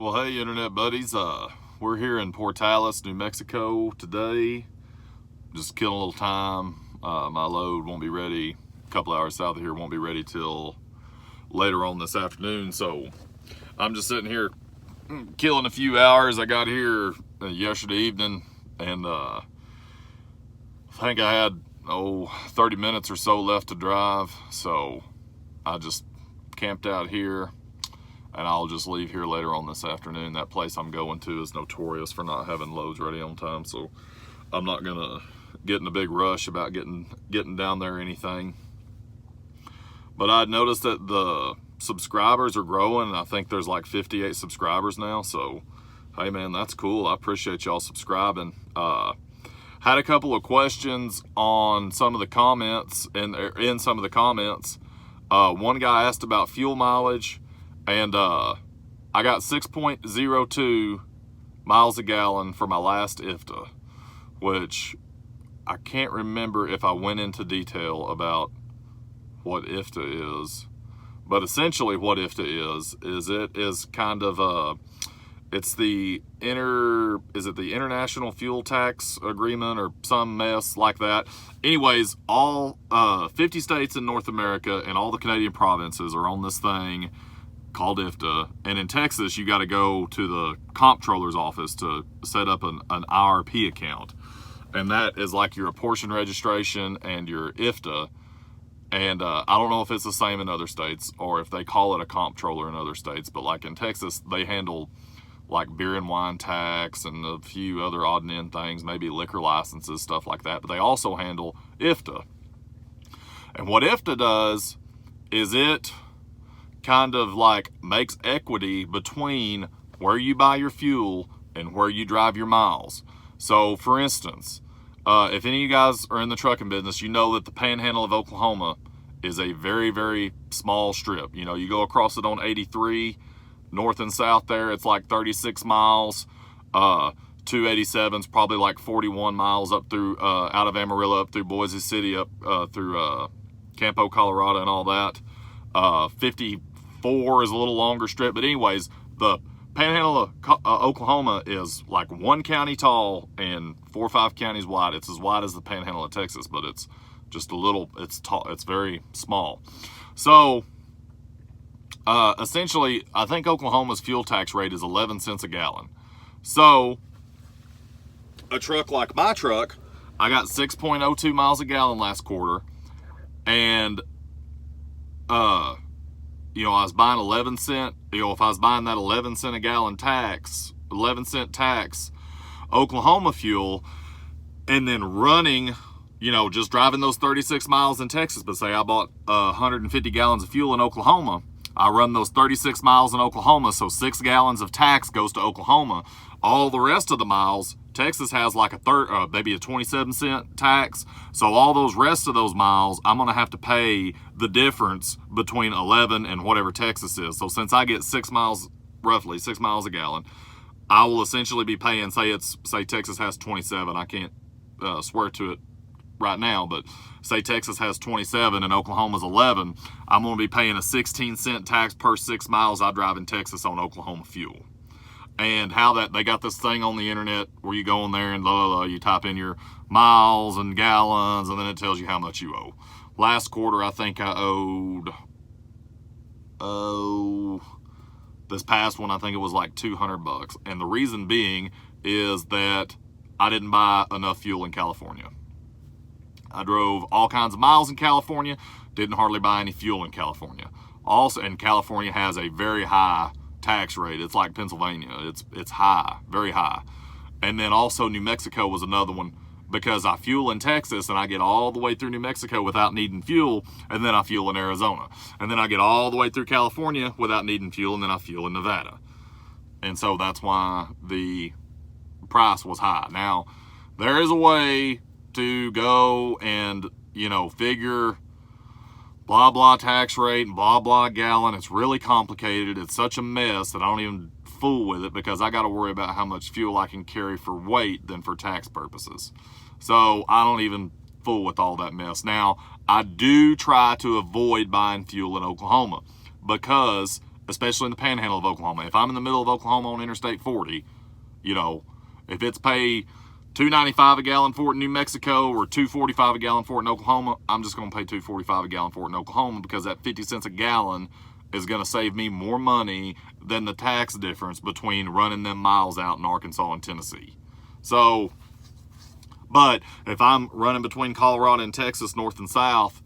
Well, hey, internet buddies. We're here in Portales, New Mexico today. Just killing a little time. My load won't be ready. A couple hours south of here won't be ready till later on this afternoon. So I'm just sitting here killing a few hours. I got here yesterday evening, and I think I had 30 minutes or so left to drive. So I just camped out here. And I'll just leave here later on this afternoon. That place I'm going to is notorious for not having loads ready on time, so I'm not gonna get in a big rush about getting down there or anything. But I noticed that the subscribers are growing, and I think there's like 58 subscribers now. So, hey man, that's cool. I appreciate y'all subscribing. Had a couple of questions on some of the comments, and in some of the comments, one guy asked about fuel mileage. And I got 6.02 miles a gallon for my last IFTA, which I can't remember if I went into detail about what IFTA is. But essentially what IFTA is it is kind of it's the International Fuel Tax Agreement or some mess like that. Anyways, all 50 states in North America and all the Canadian provinces are on this thing called IFTA, and in Texas you got to go to the comptroller's office to set up an IRP account, and that is like your apportion registration and your IFTA. And I don't know if it's the same in other states or if they call it a comptroller in other states, but like in Texas they handle like beer and wine tax and a few other odd and end things, maybe liquor licenses, stuff like that, but they also handle IFTA. And what IFTA does is it kind of like makes equity between where you buy your fuel and where you drive your miles. So for instance, if any of you guys are in the trucking business, you know that the panhandle of Oklahoma is a very, very small strip. You know, you go across it on 83, north and south there, it's like 36 miles. 287's probably like 41 miles up through, out of Amarillo, up through Boise City, up through Campo, Colorado and all that. 54 is a little longer strip, but anyways, the panhandle of Oklahoma is like one county tall and 4 or 5 counties wide. It's as wide as the panhandle of Texas, but it's just a little, it's tall, it's very small. So essentially, I think Oklahoma's fuel tax rate is 11 cents a gallon. So a truck like my truck, I got 6.02 miles a gallon last quarter, and you know, I was buying 11 cent, you know, if I was buying that 11 cent a gallon tax, 11 cent tax Oklahoma fuel, and then running, you know, just driving those 36 miles in Texas, but say I bought 150 gallons of fuel in Oklahoma, I run those 36 miles in Oklahoma, so 6 gallons of tax goes to Oklahoma. All the rest of the miles, Texas has like maybe a 27 cent tax. So all those rest of those miles, I'm gonna have to pay the difference between 11 and whatever Texas is. So since I get 6 miles, roughly 6 miles a gallon, I will essentially be paying, say Texas has 27, I can't swear to it right now, but say Texas has 27 and Oklahoma's 11, I'm going to be paying a 16 cent tax per 6 miles I drive in Texas on Oklahoma fuel. And how that, they got this thing on the internet where you go in there and you type in your miles and gallons, and then it tells you how much you owe. Last quarter, I think I owed, this past one, I think it was like $200. And the reason being is that I didn't buy enough fuel in California. I drove all kinds of miles in California, didn't hardly buy any fuel in California. Also, and California has a very high tax rate. It's like Pennsylvania. It's high, very high. And then also New Mexico was another one, because I fuel in Texas and I get all the way through New Mexico without needing fuel, and then I fuel in Arizona. And then I get all the way through California without needing fuel, and then I fuel in Nevada. And so that's why the price was high. Now, there is a way to go and, you know, figure blah blah tax rate and blah blah gallon. It's really complicated. It's such a mess that I don't even fool with it, because I got to worry about how much fuel I can carry for weight than for tax purposes. So I don't even fool with all that mess. Now, I do try to avoid buying fuel in Oklahoma, because especially in the panhandle of Oklahoma. If I'm in the middle of Oklahoma on Interstate 40, you know, if it's pay $2.95 a gallon for it in New Mexico or $2.45 a gallon for it in Oklahoma, I'm just going to pay $2.45 a gallon for it in Oklahoma, because that 50 cents a gallon is going to save me more money than the tax difference between running them miles out in Arkansas and Tennessee. So, but if I'm running between Colorado and Texas north and south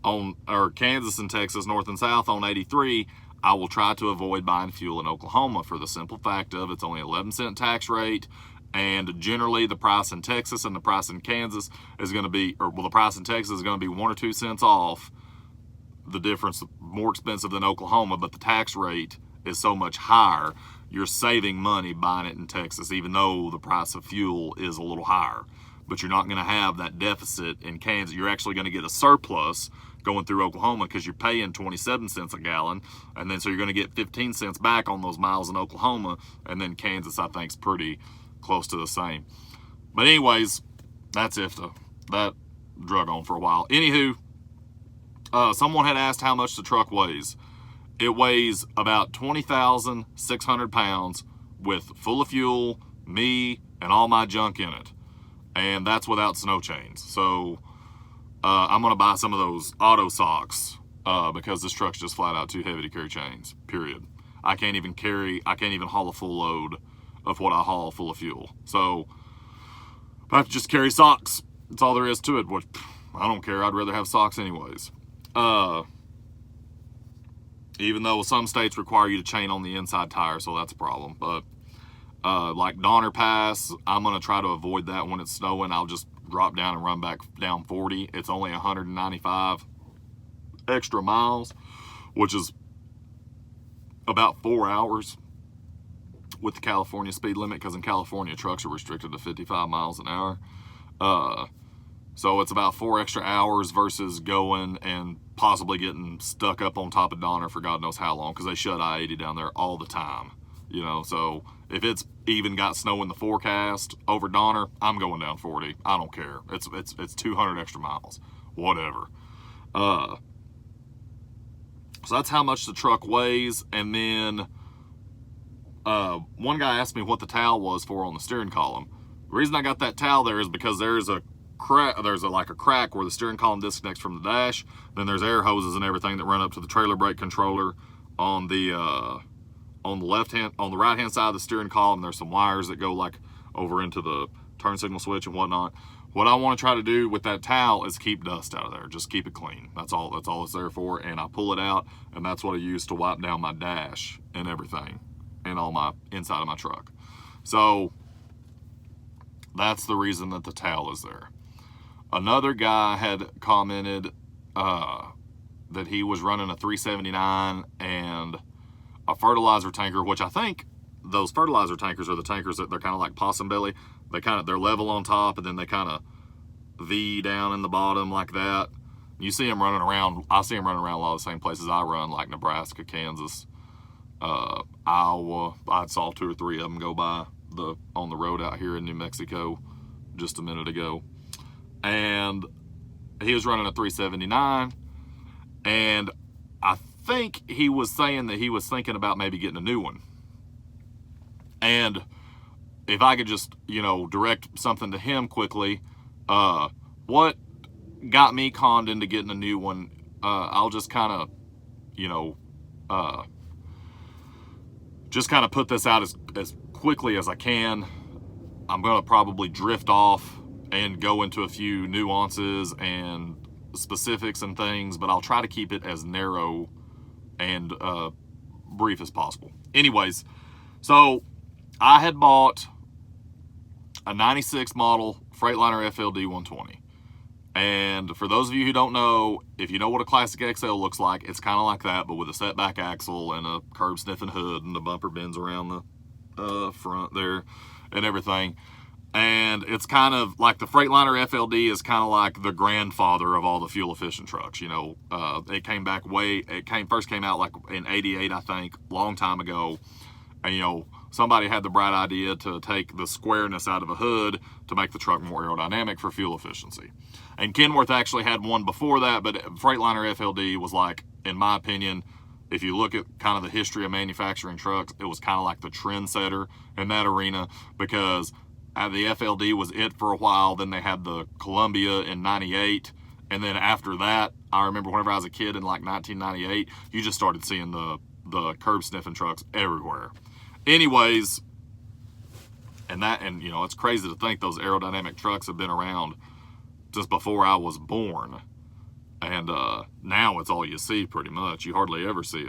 or Kansas and Texas north and south on 83, I will try to avoid buying fuel in Oklahoma, for the simple fact of it's only 11-cent tax rate, and generally the price in Texas and the price in Kansas is going to be, the price in Texas is going to be 1 or 2 cents off. The difference more expensive than Oklahoma, but the tax rate is so much higher, you're saving money buying it in Texas, even though the price of fuel is a little higher. But you're not going to have that deficit in Kansas. You're actually going to get a surplus going through Oklahoma, because you're paying 27 cents a gallon, and then so you're going to get 15 cents back on those miles in Oklahoma, and then Kansas, I think, is pretty close to the same. But anyways, that's IFTA. That drug on for a while. Anywho, someone had asked how much the truck weighs. It weighs about 20,600 pounds with full of fuel, me, and all my junk in it. And that's without snow chains. So I'm going to buy some of those auto socks because this truck's just flat out too heavy to carry chains, period. I can't even haul a full load of what I haul full of fuel. So I have to just carry socks. That's all there is to it. Which, I don't care. I'd rather have socks anyways. Even though some states require you to chain on the inside tire, so that's a problem. But like Donner Pass, I'm going to try to avoid that when it's snowing. I'll just drop down and run back down 40. It's only 195 extra miles, which is about 4 hours with the California speed limit, because in California trucks are restricted to 55 miles an hour. So it's about 4 extra hours versus going and possibly getting stuck up on top of Donner for God knows how long, because they shut I-80 down there all the time. You know, so if it's even got snow in the forecast over Donner, I'm going down 40. I don't care. It's 200 extra miles, whatever. So that's how much the truck weighs. And then one guy asked me what the towel was for on the steering column. The reason I got that towel there is because there's a crack. There's like a crack where the steering column disconnects from the dash. Then there's air hoses and everything that run up to the trailer brake controller on the right hand side of the steering column. There's some wires that go like over into the turn signal switch and whatnot. What I want to try to do with that towel is keep dust out of there. Just keep it clean. That's all it's there for. And I pull it out, and that's what I use to wipe down my dash and everything and all my inside of my truck. So that's the reason that the towel is there. Another guy had commented that he was running a 379 and a fertilizer tanker, which I think those fertilizer tankers are the tankers that they're kind of like possum belly. They're level on top, and then they kind of V down in the bottom like that. You see them running around. I see them running around a lot of the same places I run, like Nebraska, Kansas, Iowa. I saw 2 or 3 of them go by on the road out here in New Mexico just a minute ago. And he was running a 379, and I think he was saying that he was thinking about maybe getting a new one. And if I could just, direct something to him quickly, what got me conned into getting a new one, I'll just kind of, put this out as quickly as I can. I'm going to probably drift off and go into a few nuances and specifics and things, but I'll try to keep it as narrow and brief as possible. Anyways, so I had bought a 96 model Freightliner FLD 120. And for those of you who don't know, if you know what a Classic XL looks like, it's kind of like that, but with a setback axle and a curb sniffing hood, and the bumper bends around the front there and everything. And it's kind of like the Freightliner FLD is kind of like the grandfather of all the fuel efficient trucks. It first came out like in '88, I think, long time ago. And somebody had the bright idea to take the squareness out of a hood to make the truck more aerodynamic for fuel efficiency. And Kenworth actually had one before that, but Freightliner FLD was like, in my opinion, if you look at kind of the history of manufacturing trucks, it was kind of like the trendsetter in that arena, because the FLD was it for a while. Then they had the Columbia in 98. And then after that, I remember whenever I was a kid in like 1998, you just started seeing the curb sniffing trucks everywhere. Anyways, and you know, it's crazy to think those aerodynamic trucks have been around just before I was born. And now it's all you see pretty much. You hardly ever see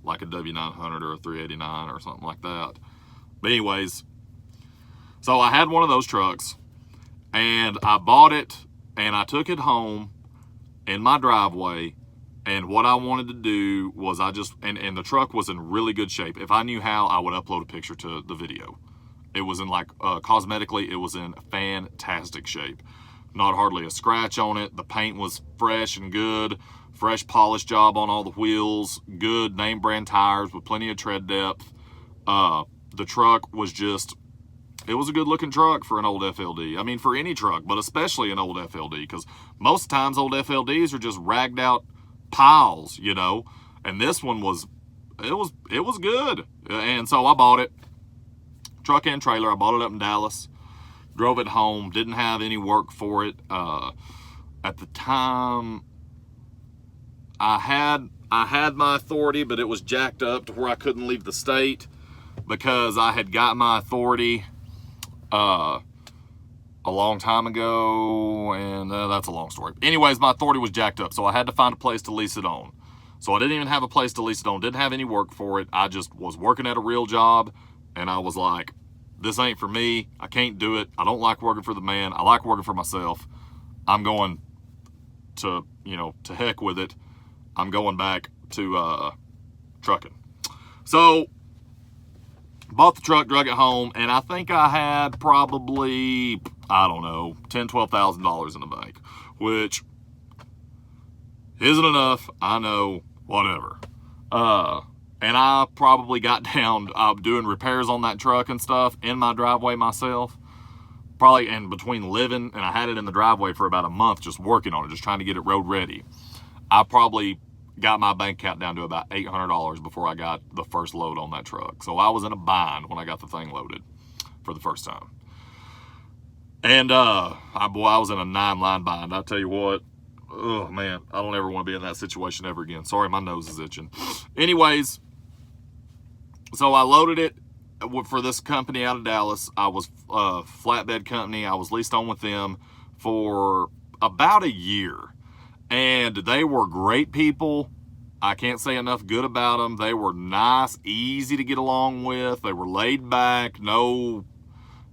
like a W900 or a 389 or something like that. But anyways, so I had one of those trucks, and I bought it, and I took it home in my driveway. And what I wanted to do was and the truck was in really good shape. If I knew how, I would upload a picture to the video. It was in like, cosmetically, it was in fantastic shape. Not hardly a scratch on it. The paint was fresh and good. Fresh polish job on all the wheels. Good name brand tires with plenty of tread depth. The truck was it was a good looking truck for an old FLD. I mean, for any truck, but especially an old FLD, because most times old FLDs are just ragged out piles, you know. And this one was good. And so I bought it. Truck and trailer. I bought it up in Dallas. Drove it home. Didn't have any work for it. At the time, I had my authority, but it was jacked up to where I couldn't leave the state, because I had got my authority a long time ago, and that's a long story. Anyways, my authority was jacked up, so I had to find a place to lease it on. So I didn't even have a place to lease it on. Didn't have any work for it. I just was working at a real job, and I was like, this ain't for me. I can't do it. I don't like working for the man. I like working for myself. I'm going to, to heck with it. I'm going back to trucking. So bought the truck, drug it home, and I think I had probably, I don't know, $10,000, $12,000 in the bank, which isn't enough. I know, whatever. And I probably got down doing repairs on that truck and stuff in my driveway myself. Probably, and between living, and I had it in the driveway for about a month just working on it, just trying to get it road ready. I probably got my bank account down to about $800 before I got the first load on that truck. So I was in a bind when I got the thing loaded for the first time. And I was in a 9-line bind. I'll tell you what, oh man, I don't ever want to be in that situation ever again. Sorry, my nose is itching. Anyways, so I loaded it for this company out of Dallas. I was a flatbed company. I was leased on with them for about a year. And they were great people. I can't say enough good about them. They were nice, easy to get along with. They were laid back. No,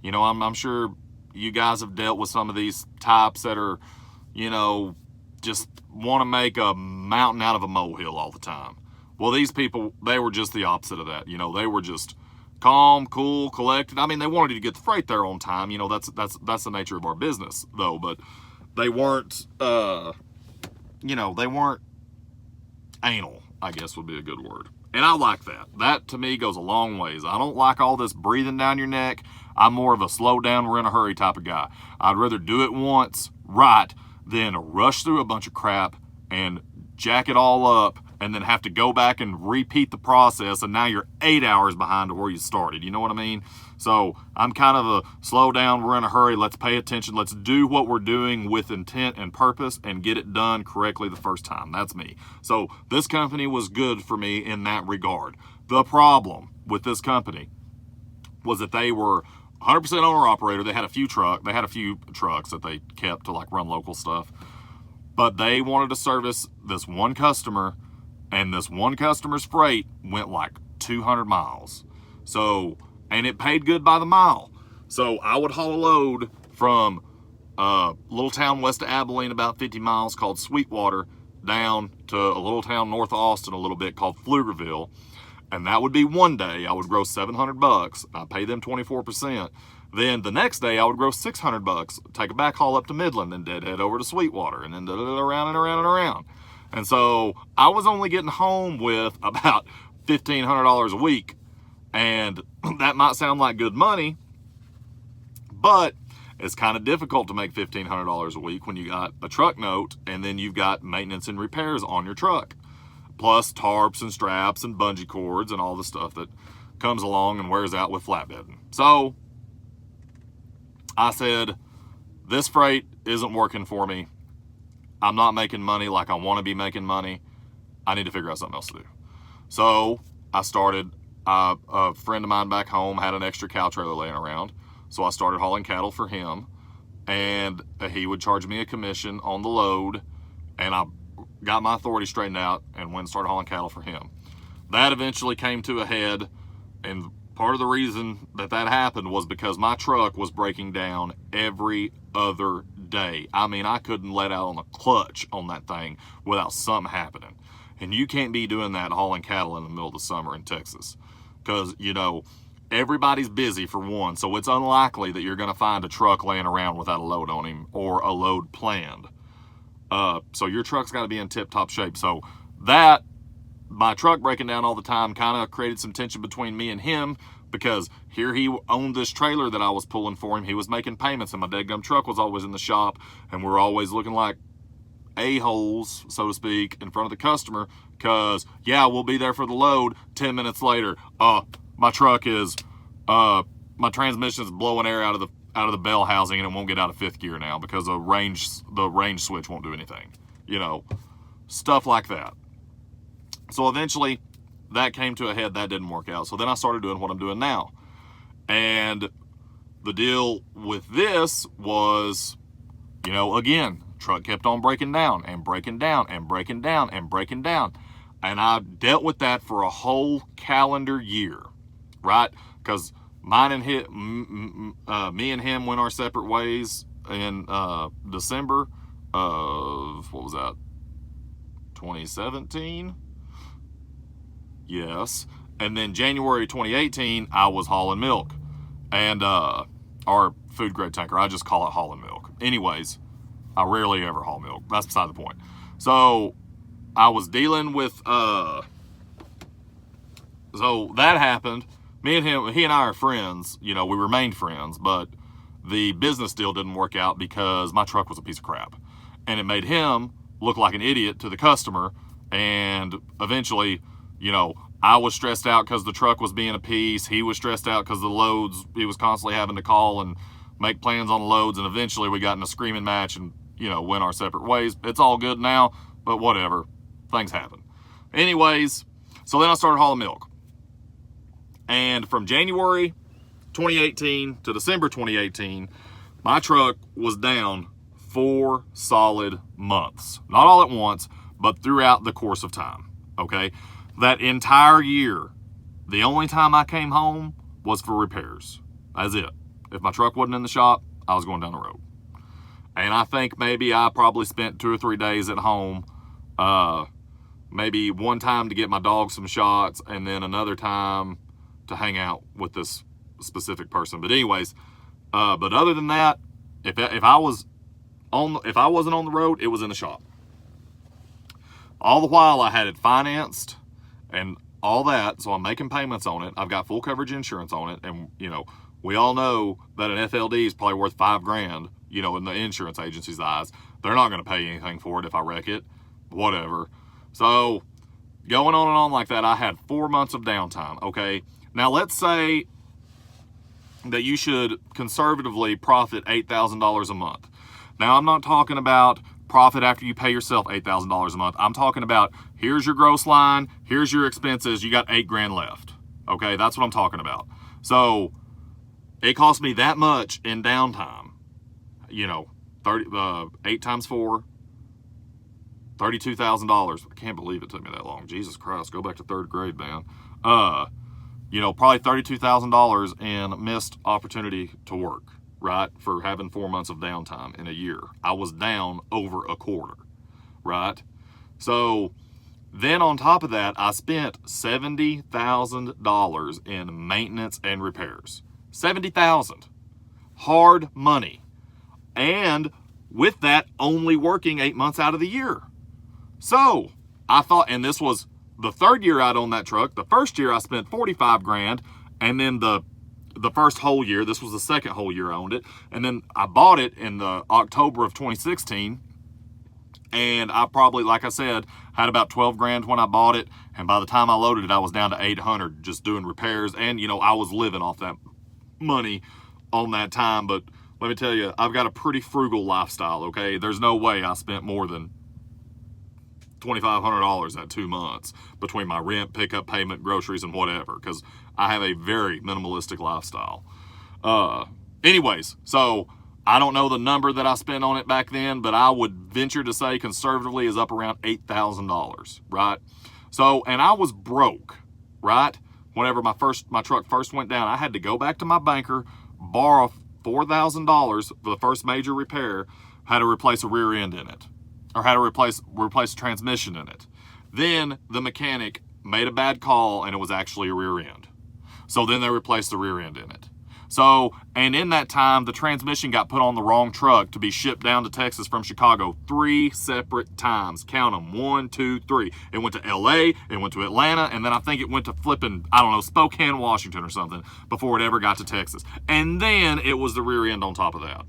I'm sure you guys have dealt with some of these types that are, just want to make a mountain out of a molehill all the time. Well, these people, they were just the opposite of that. They were just calm, cool, collected. I mean, they wanted you to get the freight there on time. That's the nature of our business, though. But they weren't, they weren't anal, I guess would be a good word. And I like that. That, to me, goes a long ways. I don't like all this breathing down your neck. I'm more of a slow down, we're in a hurry type of guy. I'd rather do it once right than rush through a bunch of crap and jack it all up and then have to go back and repeat the process, and now you're 8 hours behind to where you started. You know what I mean? So I'm kind of a slow down, we're in a hurry, let's pay attention, let's do what we're doing with intent and purpose and get it done correctly the first time. That's me. So this company was good for me in that regard. The problem with this company was that they were 100% owner-operator. They had a few trucks that they kept to like run local stuff. But they wanted to service this one customer, and this one customer's freight went like 200 miles. So, and it paid good by the mile. So I would haul a load from a little town west of Abilene, about 50 miles, called Sweetwater, down to a little town north of Austin a little bit called Pflugerville. And that would be one day. I would gross $700. I'd pay them 24%. Then the next day I would gross $600. Take a back haul up to Midland, and deadhead over to Sweetwater, and then around and around and around. And so I was only getting home with about $1,500 a week. And that might sound like good money, but it's kind of difficult to make $1,500 a week when you got a truck note and then you've got maintenance and repairs on your truck. plus tarps and straps and bungee cords and all the stuff that comes along and wears out with flatbedding. So I said, this freight isn't working for me. I'm not making money like I want to be making money. I need to figure out something else to do. So I started, a friend of mine back home had an extra cow trailer laying around. So I started hauling cattle for him, and he would charge me a commission on the load, and I got my authority straightened out and went and started hauling cattle for him. That eventually came to a head, and part of the reason that happened was because my truck was breaking down every other day. I mean, I couldn't let out on the clutch on that thing without something happening. And you can't be doing that hauling cattle in the middle of the summer in Texas, because, you know, everybody's busy for one, so it's unlikely that you're going to find a truck laying around without a load on him or a load planned. So your truck's got to be in tip-top shape. So that, my truck breaking down all the time, kind of created some tension between me and him, because here he owned this trailer that I was pulling for him. He was making payments, and my dadgum truck was always in the shop, and we're always looking like a-holes, so to speak, in front of the customer, because, yeah, we'll be there for the load. 10 minutes later, my truck is, my transmission is blowing air out of the bell housing, and it won't get out of fifth gear now because the range switch won't do anything. You know, stuff like that. So eventually, that came to a head. That didn't work out. So then I started doing what I'm doing now. And the deal with this was, you know, again, truck kept on breaking down and breaking down and breaking down and breaking down. And I dealt with that for a whole calendar year, right? Because mine and me and him went our separate ways in December of, what was that, 2017? Yes. And then January 2018, I was hauling milk. And our food grade tanker, I just call it hauling milk. Anyways, I rarely ever haul milk. That's beside the point. So I was dealing with, so that happened. Me and him, he and I are friends. You know, we remained friends, but the business deal didn't work out because my truck was a piece of crap. And it made him look like an idiot to the customer. And eventually, you know, I was stressed out because the truck was being a piece. He was stressed out because the loads, he was constantly having to call and make plans on the loads. And eventually we got in a screaming match and, you know, went our separate ways. It's all good now, but whatever. Things happen. Anyways, so then I started hauling milk. And from January 2018 to December 2018, my truck was down 4 solid months. Not all at once, but throughout the course of time, okay? That entire year, the only time I came home was for repairs. That's it. If my truck wasn't in the shop, I was going down the road. And I think maybe I probably spent 2 or 3 days at home, maybe one time to get my dog some shots, and then another time to hang out with this specific person. But anyways, but other than that, if I wasn't on the road, it was in the shop. All the while I had it financed and all that, so I'm making payments on it. I've got full coverage insurance on it, and you know, we all know that an FLD is probably worth $5,000, you know, in the insurance agency's eyes. They're not going to pay anything for it if I wreck it, whatever. So going on and on like that, I had 4 months of downtime, okay? Now let's say that you should conservatively profit $8,000 a month. Now I'm not talking about profit after you pay yourself $8,000 a month. I'm talking about, here's your gross line, here's your expenses, you got $8,000 left. Okay, that's what I'm talking about. So it cost me that much in downtime. You know, 8 times 4, $32,000. I can't believe it took me that long. Jesus Christ, go back to 3rd grade, man. You know, probably $32,000 in missed opportunity to work, right? For having 4 months of downtime in a year. I was down over a quarter, right? So then on top of that, I spent $70,000 in maintenance and repairs. $70,000. Hard money. And with that, only working 8 months out of the year. So I thought, and this was the 3rd year I'd owned that truck. The 1st year I spent $45,000, and then the first whole year, this was the 2nd whole year I owned it, and then I bought it in the October of 2016, And I probably, like I said, had about 12 grand when I bought it. And by the time I loaded it, I was down to 800 just doing repairs. And, you know, I was living off that money on that time. But let me tell you, I've got a pretty frugal lifestyle, okay? There's no way I spent more than $2,500 that 2 months between my rent, pickup payment, groceries, and whatever, because I have a very minimalistic lifestyle. Anyways, so I don't know the number that I spent on it back then, but I would venture to say conservatively is up around $8,000, right? So, and I was broke, right? Whenever my truck first went down, I had to go back to my banker, borrow $4,000 for the first major repair, had to replace a rear end in it, or had to replace a transmission in it. Then the mechanic made a bad call and it was actually a rear end. So then they replaced the rear end in it. So, and in that time, the transmission got put on the wrong truck to be shipped down to Texas from Chicago 3 separate times. Count them, 1, 2, 3. It went to LA, it went to Atlanta, and then I think it went to flipping, I don't know, Spokane, Washington or something before it ever got to Texas. And then it was the rear end on top of that.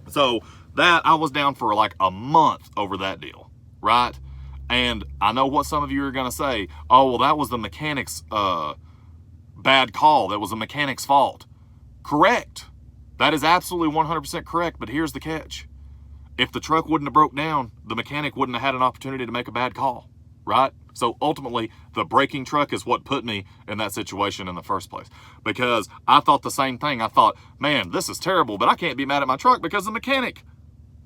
So that, I was down for like a month over that deal, right? And I know what some of you are going to say. Oh, well, that was the mechanic's bad call. That was the mechanic's fault. Correct. That is absolutely 100% correct, but here's the catch. If the truck wouldn't have broke down, the mechanic wouldn't have had an opportunity to make a bad call, right? So ultimately, the breaking truck is what put me in that situation in the first place, because I thought the same thing. I thought, man, this is terrible, but I can't be mad at my truck because the mechanic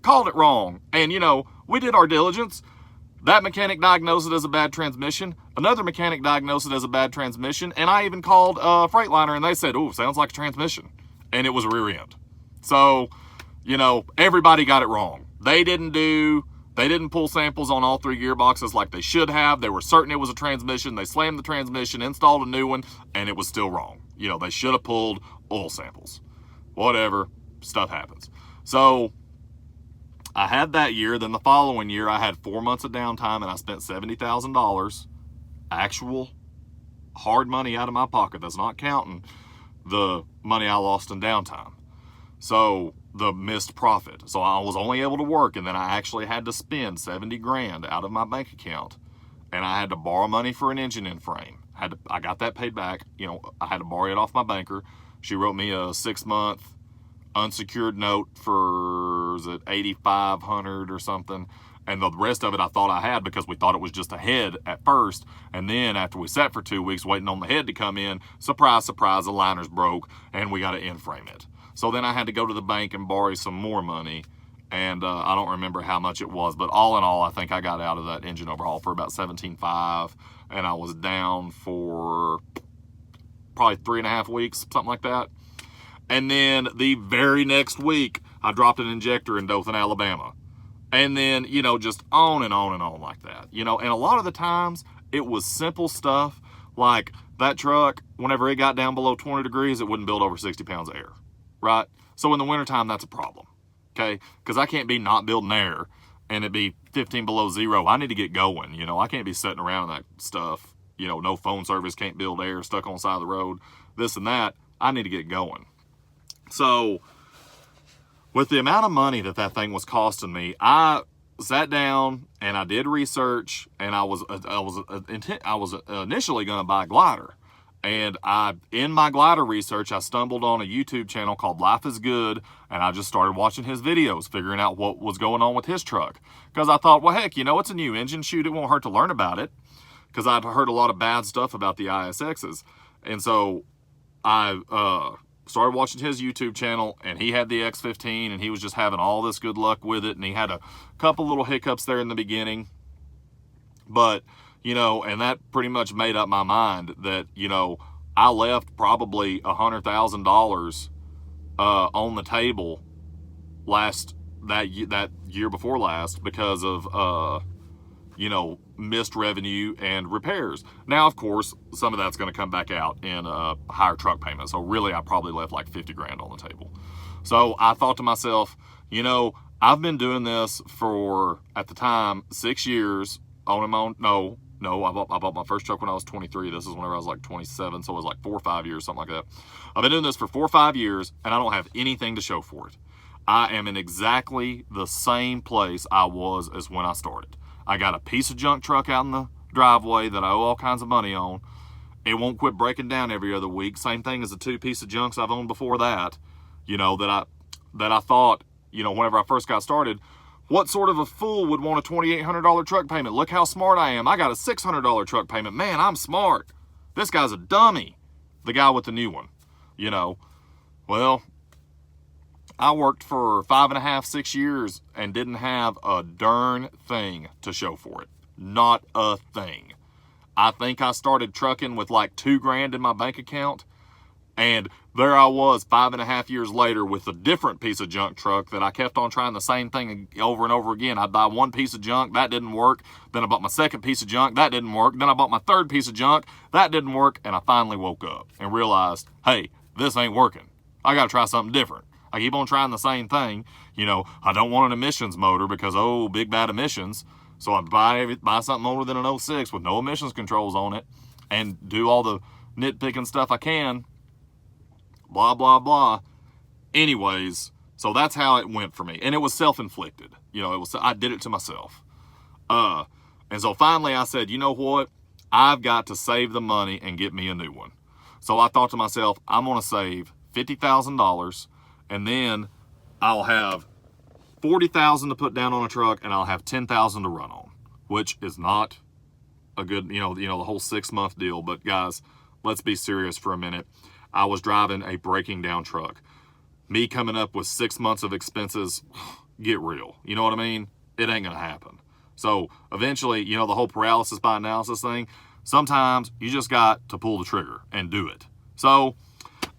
called it wrong. And, you know, we did our diligence. That mechanic diagnosed it as a bad transmission. Another mechanic diagnosed it as a bad transmission. And I even called Freightliner and they said, oh, sounds like a transmission. And it was a rear end. So, you know, everybody got it wrong. They didn't pull samples on all 3 gearboxes like they should have. They were certain it was a transmission. They slammed the transmission, installed a new one, and it was still wrong. You know, they should have pulled oil samples. Whatever, stuff happens. So I had that year. Then the following year, I had 4 months of downtime and I spent $70,000 actual hard money out of my pocket. That's not counting the money I lost in downtime. So the missed profit. So I was only able to work, and then I actually had to spend 70 grand out of my bank account, and I had to borrow money for an engine in frame. I got that paid back. You know, I had to borrow it off my banker. She wrote me a 6-month unsecured note for, is it $8,500 or something, and the rest of it I thought I had because we thought it was just a head at first, and then after we sat for 2 weeks waiting on the head to come in, surprise, surprise, the liner's broke and we got to in frame it. So then I had to go to the bank and borrow some more money, and I don't remember how much it was, but all in all, I think I got out of that engine overhaul for about $17,500, and I was down for probably 3.5 weeks, something like that. And then the very next week, I dropped an injector in Dothan, Alabama. And then, you know, just on and on and on like that. You know, and a lot of the times, it was simple stuff like that truck, whenever it got down below 20 degrees, it wouldn't build over 60 pounds of air, right? So in the wintertime, that's a problem, okay? Because I can't be not building air and it be 15 below zero. I need to get going, you know. I can't be sitting around in that stuff. You know, no phone service, can't build air, stuck on the side of the road, this and that. I need to get going. So with the amount of money that thing was costing me, I sat down and I did research, and I was initially going to buy a glider. And in my glider research, I stumbled on a YouTube channel called Life is Good, and I just started watching his videos, figuring out what was going on with his truck. Because I thought, well, heck, you know, it's a new engine. Shoot, it won't hurt to learn about it. Because I've heard a lot of bad stuff about the ISXs. And so I started watching his YouTube channel, and he had the X15, and he was just having all this good luck with it, and he had a couple little hiccups there in the beginning. But, you know, and that pretty much made up my mind that, you know, I left probably $100,000 on the table that year before last because of you know, missed revenue and repairs. Now, of course, some of that's going to come back out in higher truck payments. So really, I probably left like 50 grand on the table. So I thought to myself, you know, I've been doing this for, at the time, 6 years on and on. No, I bought my first truck when I was 23. This is whenever I was like 27. So it was like 4 or 5 years, something like that. I've been doing this for 4 or 5 years, and I don't have anything to show for it. I am in exactly the same place I was as when I started. I got a piece of junk truck out in the driveway that I owe all kinds of money on. It won't quit breaking down every other week. Same thing as the 2 pieces of junks I've owned before that. That I thought, whenever I first got started, what sort of a fool would want a $2,800 truck payment? Look how smart I am. I got a $600 truck payment. Man, I'm smart. This guy's a dummy. The guy with the new one, Well, I worked for 5.5, 6 years and didn't have a darn thing to show for it. Not a thing. I think I started trucking with like $2,000 in my bank account. And there I was 5.5 years later with a different piece of junk truck that I kept on trying the same thing over and over again. I'd buy one piece of junk, that didn't work. Then I bought my second piece of junk, that didn't work. Then I bought my third piece of junk, that didn't work. And I finally woke up and realized, hey, this ain't working. I got to try something different. I keep on trying the same thing. I don't want an emissions motor because, big bad emissions. So I buy something older than an 06 with no emissions controls on it and do all the nitpicking stuff I can. Blah, blah, blah. Anyways, so that's how it went for me. And it was self-inflicted. I did it to myself. And so finally I said, you know what? I've got to save the money and get me a new one. So I thought to myself, I'm going to save $50,000 and then I'll have $40,000 to put down on a truck and I'll have $10,000 to run on, which is not a good, the whole 6-month deal. But guys, let's be serious for a minute. I was driving a breaking down truck. Me coming up with 6 months of expenses, get real. You know what I mean? It ain't going to happen. So eventually, the whole paralysis by analysis thing, sometimes you just got to pull the trigger and do it. So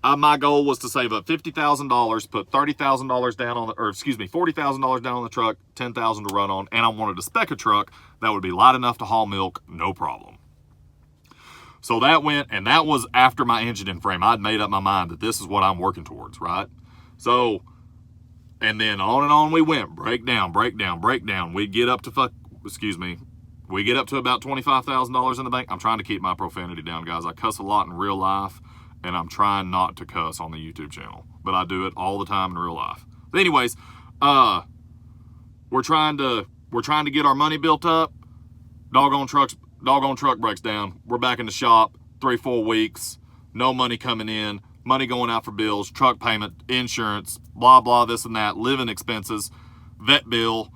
my goal was to save up $50,000, put $30,000 down on $40,000 down on the truck, $10,000 to run on, and I wanted to spec a truck that would be light enough to haul milk, no problem. So that went, and that was after my engine and frame. I'd made up my mind that this is what I'm working towards, right? So, and then on and on we went, breakdown. We'd get up to we get up to about $25,000 in the bank. I'm trying to keep my profanity down, guys. I cuss a lot in real life, and I'm trying not to cuss on the YouTube channel, but I do it all the time in real life. But anyways, we're trying to get our money built up. Doggone truck breaks down. We're back in the shop 3-4 weeks, no money coming in, money going out for bills, truck payment, insurance, blah blah, this and that, living expenses, vet bill,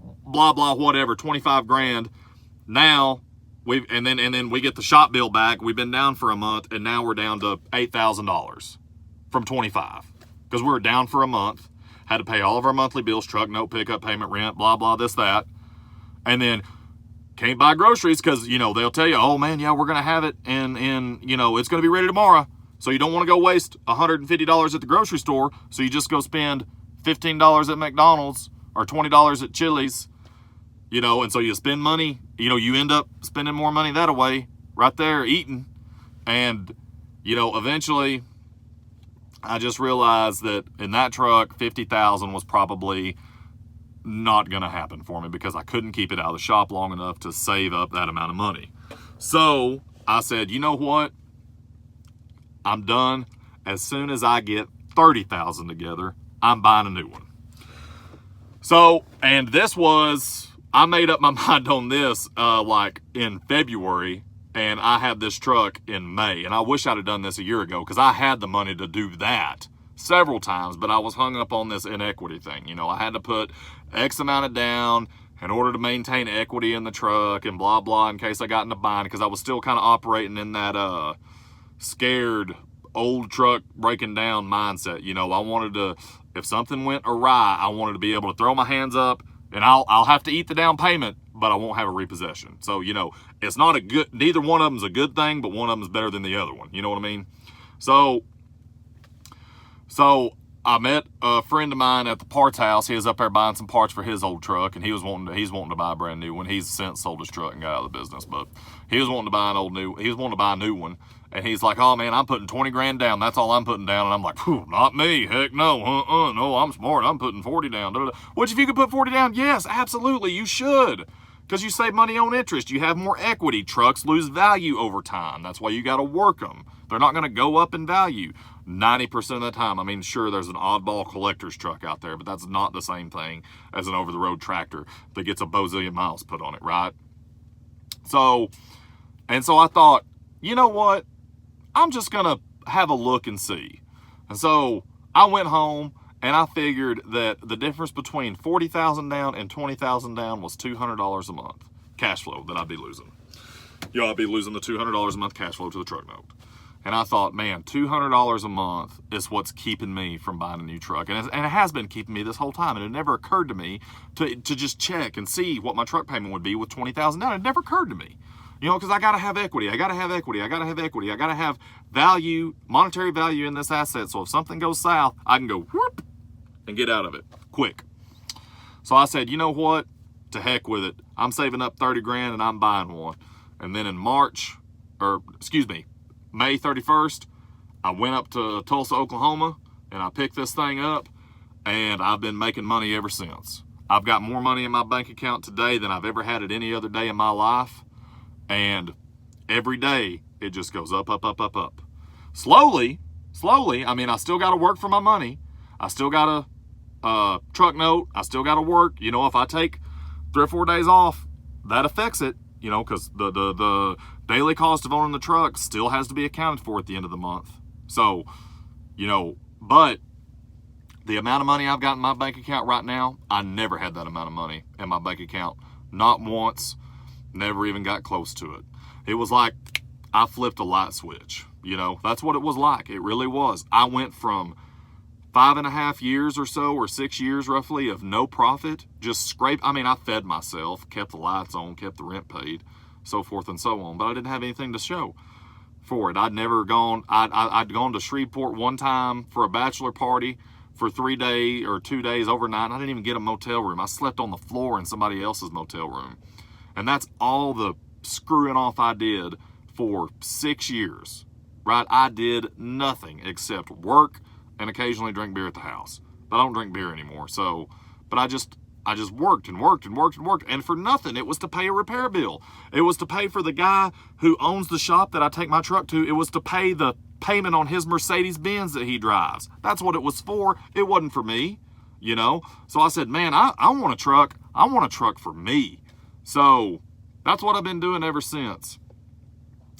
blah blah, whatever, $25,000. Now and then we get the shop bill back. We've been down for a month and now we're down to $8,000 from $25,000 because we were down for a month, had to pay all of our monthly bills, truck note, pickup payment, rent, blah blah, this that, and then can't buy groceries because, they'll tell you, oh man, yeah, we're going to have it and it's going to be ready tomorrow. So you don't want to go waste $150 at the grocery store. So you just go spend $15 at McDonald's or $20 at Chili's, and so you spend money, you end up spending more money that way right there eating. And, eventually I just realized that in that truck, $50,000 was probably not going to happen for me because I couldn't keep it out of the shop long enough to save up that amount of money. So I said, you know what? I'm done. As soon as I get $30,000 together, I'm buying a new one. So, and I made up my mind on this like in February, and I had this truck in May, and I wish I'd have done this a year ago because I had the money to do that several times, but I was hung up on this inequity thing. I had to put X amount of down in order to maintain equity in the truck and blah, blah, in case I got in a bind because I was still kind of operating in that scared old truck breaking down mindset. I wanted to, if something went awry, I wanted to be able to throw my hands up and I'll have to eat the down payment, but I won't have a repossession. So, it's not neither one of them's a good thing, but one of them is better than the other one. You know what I mean? So I met a friend of mine at the parts house. He was up there buying some parts for his old truck, and he's wanting to buy a brand new one. He's since sold his truck and got out of the business, but he was wanting to buy a new one. And he's like, oh man, I'm putting $20,000 down. That's all I'm putting down. And I'm like, not me. Heck no. No, I'm smart. I'm putting 40 down. Which if you could put 40 down, yes, absolutely, you should. Because you save money on interest. You have more equity. Trucks lose value over time. That's why you got to work them. They're not going to go up in value 90% of the time. I mean, sure, there's an oddball collector's truck out there, but that's not the same thing as an over-the-road tractor that gets a bazillion miles put on it, right? So I thought, you know what? I'm just going to have a look and see. And so I went home and I figured that the difference between $40,000 down and $20,000 down was $200 a month cash flow that I'd be losing. I'd be losing the $200 a month cash flow to the truck note. And I thought, man, $200 a month is what's keeping me from buying a new truck. And it has been keeping me this whole time. And it never occurred to me to just check and see what my truck payment would be with $20,000 down. It never occurred to me. Because I got to have equity. I got to have equity. I got to have equity. I got to have value, monetary value in this asset. So if something goes south, I can go whoop and get out of it quick. So I said, you know what? To heck with it. I'm saving up 30 grand and I'm buying one. And then in May 31st, I went up to Tulsa, Oklahoma, and I picked this thing up, and I've been making money ever since. I've got more money in my bank account today than I've ever had at any other day in my life. And every day, it just goes up, up, up, up, up. Slowly, I mean, I still got to work for my money. I still got a truck note. I still got to work. If I take 3 or 4 days off, that affects it, because the daily cost of owning the truck still has to be accounted for at the end of the month. So, but the amount of money I've got in my bank account right now, I never had that amount of money in my bank account. Not once. Never even got close to it. It was like I flipped a light switch. That's what it was like. It really was. I went from 5.5 years or so, or 6 years roughly, of no profit, just I fed myself, kept the lights on, kept the rent paid, so forth and so on, but I didn't have anything to show for it. I'd gone to Shreveport one time for a bachelor party for 3 days or 2 days overnight, and I didn't even get a motel room. I slept on the floor in somebody else's motel room. And that's all the screwing off I did for 6 years, right? I did nothing except work and occasionally drink beer at the house. But I don't drink beer anymore. But I just worked and worked and worked and worked. And for nothing. It was to pay a repair bill. It was to pay for the guy who owns the shop that I take my truck to. It was to pay the payment on his Mercedes-Benz that he drives. That's what it was for. It wasn't for me, So I said, man, I want a truck. I want a truck for me. So that's what I've been doing ever since.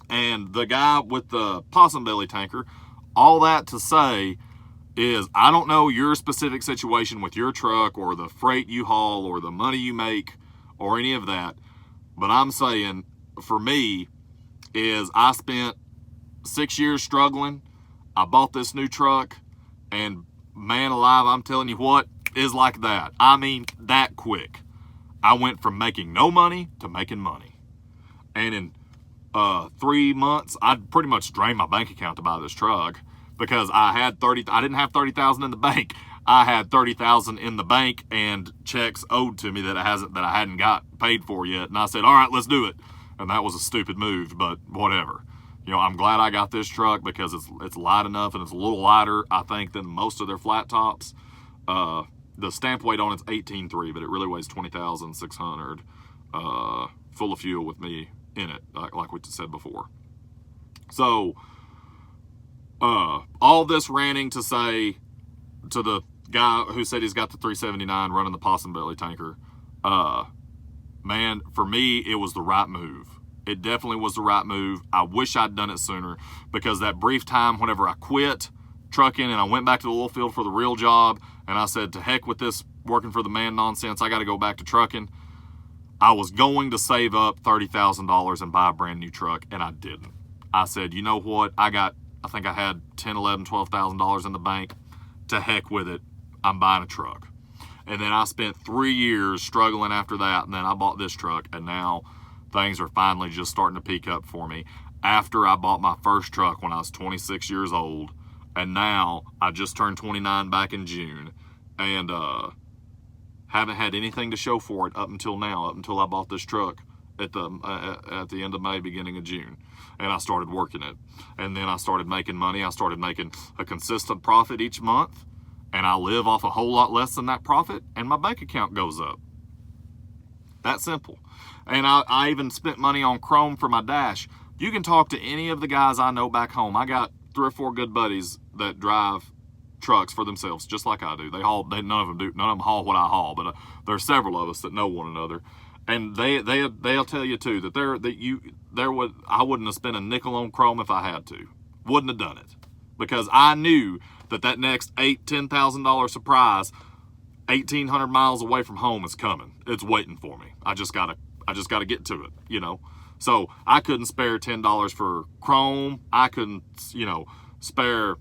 And the guy with the possum belly tanker, all that to say is, I don't know your specific situation with your truck or the freight you haul or the money you make or any of that. But I'm saying, for me, is I spent 6 years struggling. I bought this new truck, and man alive, I'm telling you what, is like that. I mean, that quick. I went from making no money to making money. And in 3 months, I'd pretty much drained my bank account to buy this truck, because I didn't have $30,000 in the bank. I had $30,000 in the bank and checks owed to me that I hadn't got paid for yet. And I said, all right, let's do it. And that was a stupid move, but whatever. I'm glad I got this truck because it's light enough, and it's a little lighter, I think, than most of their flat tops. The stamp weight on it's 18.3, but it really weighs 20,600, full of fuel with me in it, like we said before. So, all this ranting to say to the guy who said he's got the 379 running the possum belly tanker, man, for me, it was the right move. It definitely was the right move. I wish I'd done it sooner, because that brief time whenever I quit trucking and I went back to the oil field for the real job, and I said, to heck with this working for the man nonsense, I got to go back to trucking. I was going to save up $30,000 and buy a brand new truck, and I didn't. I said, you know what? I think I had $10,000, $11,000, $12,000 in the bank. To heck with it. I'm buying a truck. And then I spent 3 years struggling after that, and then I bought this truck, and now things are finally just starting to peak up for me. After I bought my first truck when I was 26 years old, and now I just turned 29 back in June, and haven't had anything to show for it up until now, up until I bought this truck at the end of May, beginning of June. And I started working it. And then I started making money. I started making a consistent profit each month, and I live off a whole lot less than that profit, and my bank account goes up. That simple. And I even spent money on chrome for my dash. You can talk to any of the guys I know back home. I got 3 or 4 good buddies that drive trucks for themselves, just like I do. None of them haul what I haul, but there are several of us that know one another, and they'll tell you too that I wouldn't have spent a nickel on chrome if I had to. Wouldn't have done it, because I knew that next $10,000 surprise, 1,800 miles away from home, is coming. It's waiting for me. I just gotta get to it, So I couldn't spare $10 for chrome. I couldn't, spare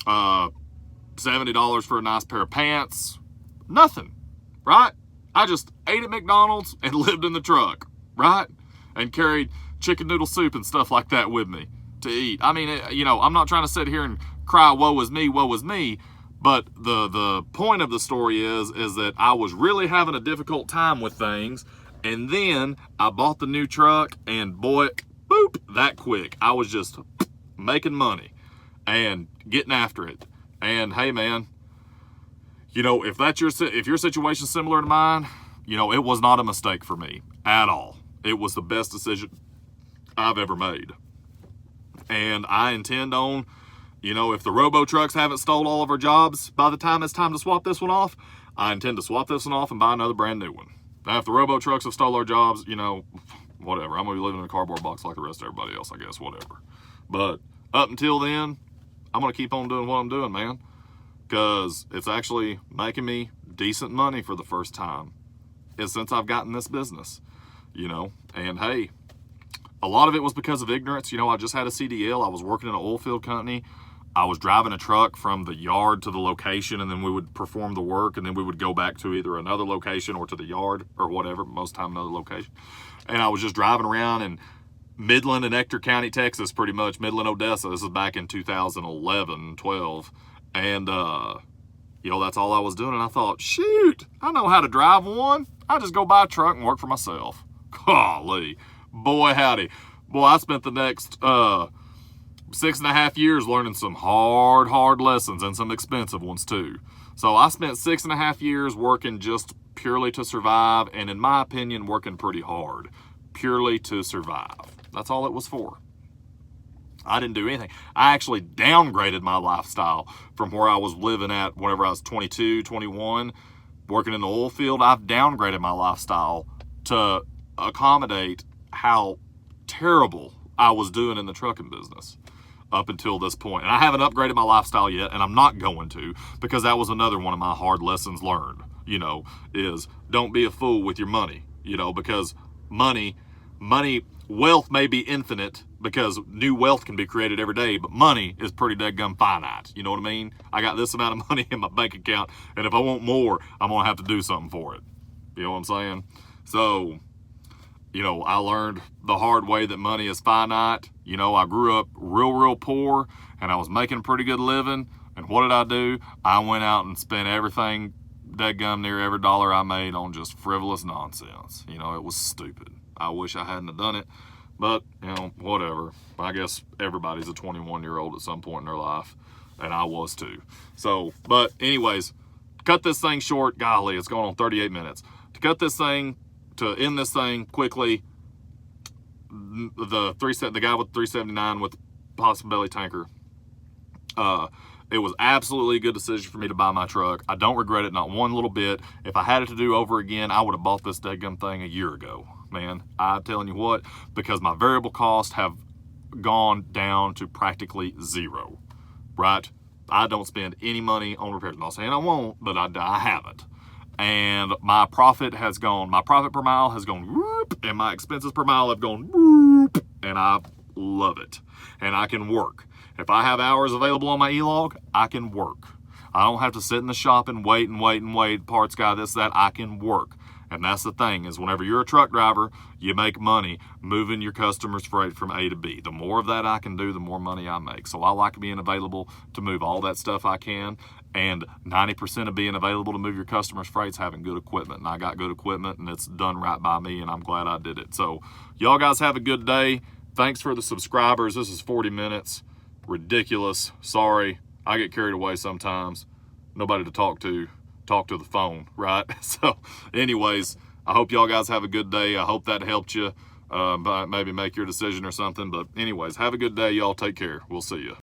$70 for a nice pair of pants. Nothing, right? I just ate at McDonald's and lived in the truck, right? And carried chicken noodle soup and stuff like that with me to eat. I mean, I'm not trying to sit here and cry, woe is me, but the point of the story is that I was really having a difficult time with things, and then I bought the new truck, and boy, boop, that quick. I was just making money and getting after it. And hey, man, if your situation's similar to mine, it was not a mistake for me at all. It was the best decision I've ever made. And I intend on, if the robo trucks haven't stole all of our jobs by the time it's time to swap this one off, I intend to swap this one off and buy another brand new one. Now, if the robo trucks have stole our jobs, whatever. I'm going to be living in a cardboard box like the rest of everybody else, I guess, whatever. But up until then, I'm going to keep on doing what I'm doing, man, because it's actually making me decent money for the first time since I've gotten this business, and hey, a lot of it was because of ignorance. I just had a CDL. I was working in an oil field company. I was driving a truck from the yard to the location, and then we would perform the work, and then we would go back to either another location or to the yard or whatever, most time another location. And I was just driving around in Midland and Ector County, Texas, pretty much, Midland, Odessa. This is back in 2011, 12. And, that's all I was doing. And I thought, shoot, I know how to drive one. I just go buy a truck and work for myself. Golly. Boy, howdy. Boy, I spent the next 6.5 years learning some hard lessons, and some expensive ones too. So I spent 6.5 years working just purely to survive, and in my opinion, working pretty hard, purely to survive. That's all it was for. I didn't do anything. I actually downgraded my lifestyle from where I was living at whenever I was 22, 21, working in the oil field. I've downgraded my lifestyle to accommodate how terrible I was doing in the trucking business up until this point. And I haven't upgraded my lifestyle yet, and I'm not going to, because that was another one of my hard lessons learned, is don't be a fool with your money, because wealth may be infinite, because new wealth can be created every day, but money is pretty dadgum finite. You know what I mean? I got this amount of money in my bank account, and if I want more, I'm going to have to do something for it. You know what I'm saying? So, I learned the hard way that money is finite. I grew up real poor, and I was making a pretty good living. And what did I do? I went out and spent everything, dadgum near every dollar I made, on just frivolous nonsense. It was stupid. I wish I hadn't have done it, but, whatever. I guess everybody's a 21-year-old at some point in their life, and I was too. So, but anyways, cut this thing short. Golly, it's going on 38 minutes. To end this thing quickly, the guy with 379 with the Possum Belly tanker, it was absolutely a good decision for me to buy my truck. I don't regret it, not one little bit. If I had it to do over again, I would have bought this dadgum thing a year ago, man. I'm telling you what, because my variable costs have gone down to practically zero, right? I don't spend any money on repairs. I'm not saying I won't, but I haven't. And my profit per mile has gone whoop, and my expenses per mile have gone whoop, and I love it. And I can work. If I have hours available on my e-log, I can work. I don't have to sit in the shop and wait, parts guy, this, that. I can work. And that's the thing, is whenever you're a truck driver, you make money moving your customers' freight from A to B. The more of that I can do, the more money I make. So I like being available to move all that stuff I can. And 90% of being available to move your customers' freight is having good equipment. And I got good equipment, and it's done right by me, and I'm glad I did it. So y'all guys have a good day. Thanks for the subscribers. This is 40 minutes. Ridiculous. Sorry. I get carried away sometimes. Nobody to talk to the phone, right? So anyways, I hope y'all guys have a good day. I hope that helped you. maybe make your decision or something. But anyways, have a good day, y'all. Take care. We'll see you.